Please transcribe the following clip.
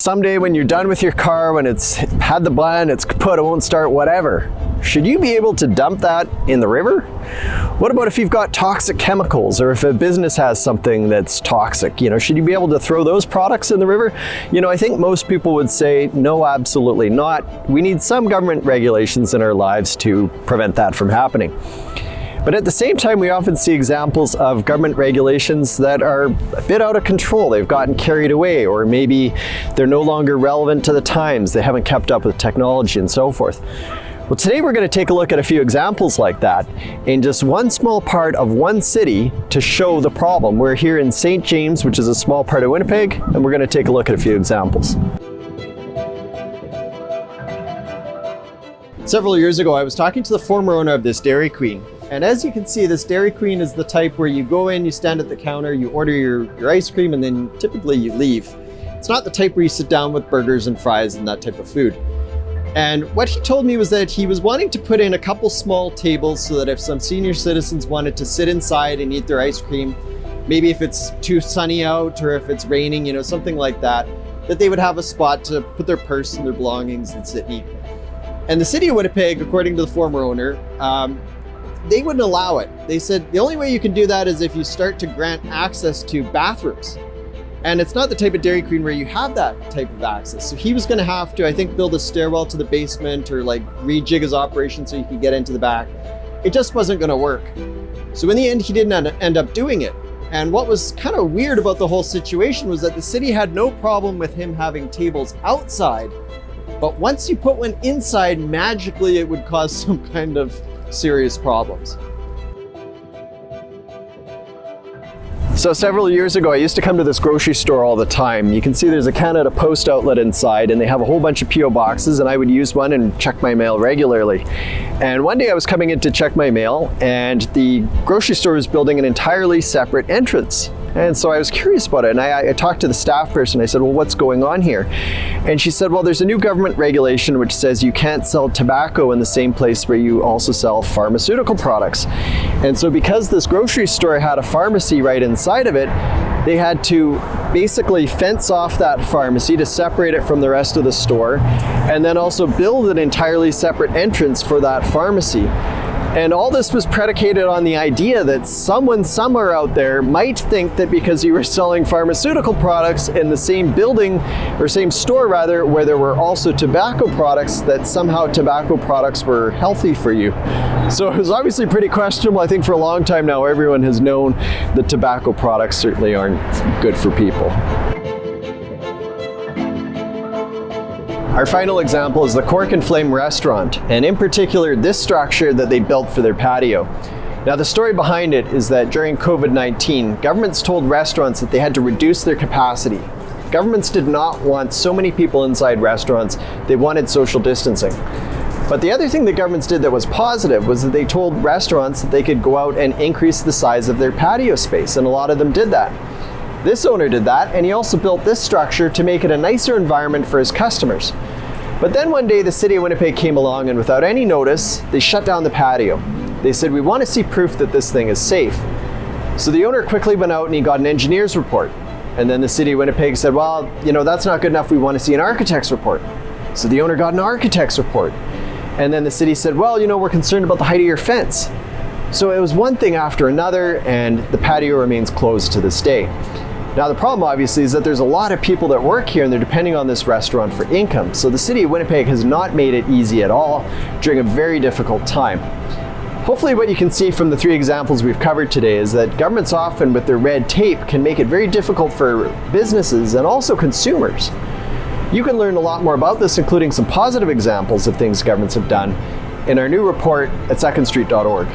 Someday when you're done with your car, when it's had the button, it's kaput, it won't start, whatever, should you be able to dump that in the river? What about if you've got toxic chemicals, or if a business has something that's toxic? Should you be able to throw those products in the river? I think most people would say, no, absolutely not. We need some government regulations in our lives to prevent that from happening. But at the same time, we often see examples of government regulations that are a bit out of control. They've gotten carried away, or maybe they're no longer relevant to the times. They haven't kept up with technology and so forth. Well, today we're going to take a look at a few examples like that in just one small part of one city to show the problem. We're here in St. James, which is a small part of Winnipeg, and we're going to take a look at a few examples. Several years ago, I was talking to the former owner of this Dairy Queen. And as you can see, this Dairy Queen is the type where you go in, you stand at the counter, you order your ice cream, and then typically you leave. It's not the type where you sit down with burgers and fries and that type of food. And what he told me was that he was wanting to put in a couple small tables so that if some senior citizens wanted to sit inside and eat their ice cream, maybe if it's too sunny out or if it's raining, something like that, that they would have a spot to put their purse and their belongings and sit and eat. And the city of Winnipeg, according to the former owner, they wouldn't allow it. They said the only way you can do that is if you start to grant access to bathrooms. And it's not the type of Dairy Queen where you have that type of access. So he was going to have to, I think, build a stairwell to the basement or rejig his operation so you could get into the back. It just wasn't going to work. So in the end, he didn't end up doing it. And what was kind of weird about the whole situation was that the city had no problem with him having tables outside. But once you put one inside, magically it would cause some kind of serious problems. So several years ago, I used to come to this grocery store all the time. You can see there's a Canada Post outlet inside, and they have a whole bunch of P.O. boxes, and I would use one and check my mail regularly. And one day I was coming in to check my mail, and the grocery store was building an entirely separate entrance. And so I was curious about it, and I talked to the staff person. I said, well, what's going on here? And she said, well, there's a new government regulation which says you can't sell tobacco in the same place where you also sell pharmaceutical products. And so because this grocery store had a pharmacy right inside of it, they had to basically fence off that pharmacy to separate it from the rest of the store, and then also build an entirely separate entrance for that pharmacy. And all this was predicated on the idea that someone somewhere out there might think that because you were selling pharmaceutical products in the same building, or same store rather, where there were also tobacco products, that somehow tobacco products were healthy for you. So it was obviously pretty questionable. I think for a long time now, everyone has known that tobacco products certainly aren't good for people. Our final example is the Cork and Flame restaurant, and in particular this structure that they built for their patio. Now the story behind it is that during COVID-19, governments told restaurants that they had to reduce their capacity. Governments did not want so many people inside restaurants, they wanted social distancing. But the other thing that governments did that was positive was that they told restaurants that they could go out and increase the size of their patio space, and a lot of them did that. This owner did that, and he also built this structure to make it a nicer environment for his customers. But then one day the city of Winnipeg came along, and without any notice, they shut down the patio. They said, we want to see proof that this thing is safe. So the owner quickly went out and he got an engineer's report. And then the city of Winnipeg said, well, that's not good enough, we want to see an architect's report. So the owner got an architect's report. And then the city said, well, we're concerned about the height of your fence. So it was one thing after another, and the patio remains closed to this day. Now the problem obviously is that there's a lot of people that work here and they're depending on this restaurant for income. So the city of Winnipeg has not made it easy at all during a very difficult time. Hopefully what you can see from the three examples we've covered today is that governments often with their red tape can make it very difficult for businesses and also consumers. You can learn a lot more about this, including some positive examples of things governments have done, in our new report at secondstreet.org.